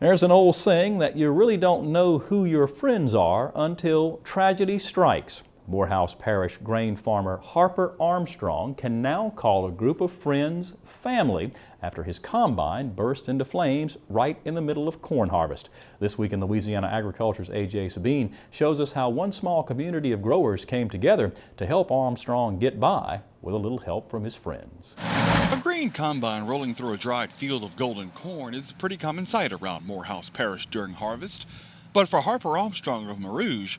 There's an old saying that you really don't know who your friends are until tragedy strikes. Morehouse Parish grain farmer Harper Armstrong can now call a group of friends family after his combine burst into flames right in the middle of corn harvest. This week in Louisiana Agriculture's A.J. Sabine shows us how one small community of growers came together to help Armstrong get by with a little help from his friends. A grain combine rolling through a dried field of golden corn is a pretty common sight around Morehouse Parish during harvest. But for Harper Armstrong of Morehouse,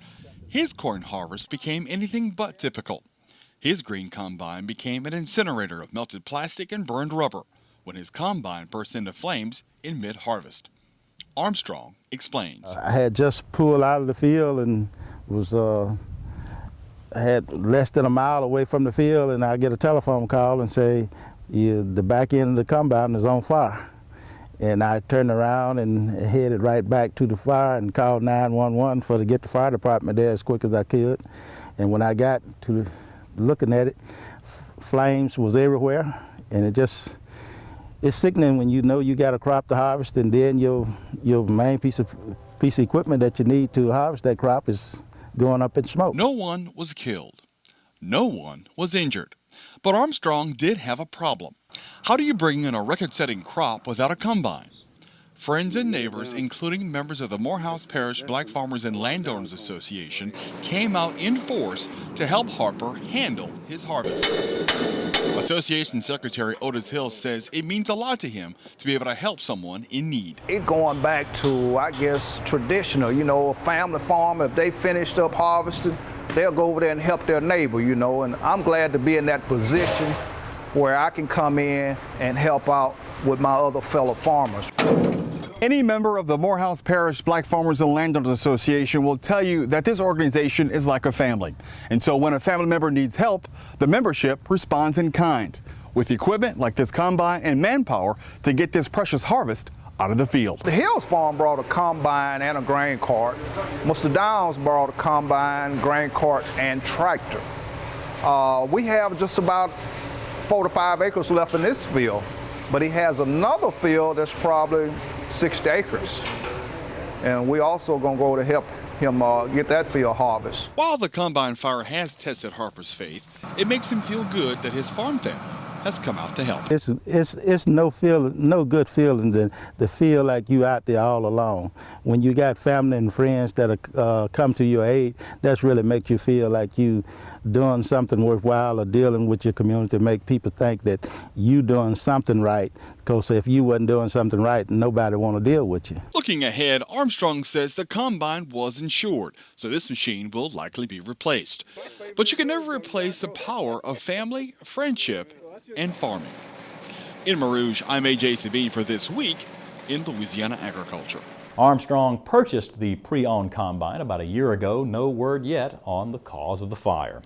his corn harvest became anything but typical. His grain combine became an incinerator of melted plastic and burned rubber when his combine burst into flames in mid-harvest. Armstrong explains. I had just pulled out of the field and was I had less than a mile away from the field, and I get a telephone call and say, the back end of the combine is on fire. And I turned around and headed right back to the fire and called 911 to get the fire department there as quick as I could. And when I got to looking at it, flames was everywhere, and it's sickening when you know you got a crop to harvest, and then your main piece of equipment that you need to harvest that crop is going up in smoke. No one was killed. No one was injured. But Armstrong did have a problem. How do you bring in a record-setting crop without a combine? Friends and neighbors, including members of the Morehouse Parish Black Farmers and Landowners Association, came out in force to help Harper handle his harvest. Association Secretary Otis Hill says it means a lot to him to be able to help someone in need. It going back to, I guess, traditional, you know, a family farm, if they finished up harvesting, they'll go over there and help their neighbor, you know, and I'm glad to be in that position where I can come in and help out with my other fellow farmers. Any member of the Morehouse Parish Black Farmers and Landowners Association will tell you that this organization is like a family. And so when a family member needs help, the membership responds in kind, with equipment like this combine and manpower to get this precious harvest out of the field. The Hills Farm brought a combine and a grain cart. Mr. Downs brought a combine, grain cart, and tractor. We have just about 4 to 5 acres left in this field, but he has another field that's probably 60 acres. And we also gonna go to help him get that field harvest. While the combine fire has tested Harper's faith, it makes him feel good that his farm family has come out to help. It's no good feeling than to feel like you out there all alone. When you got family and friends that come to your aid, that's really makes you feel like you doing something worthwhile or dealing with your community, make people think that you doing something right. Because if you wasn't doing something right, nobody want to deal with you. Looking ahead, Armstrong says the combine was insured, so this machine will likely be replaced. But you can never replace the power of family, friendship, and farming. In Morehouse, I'm A.J. Sabine for This Week in Louisiana Agriculture. Armstrong purchased the pre-owned combine about a year ago. No word yet on the cause of the fire.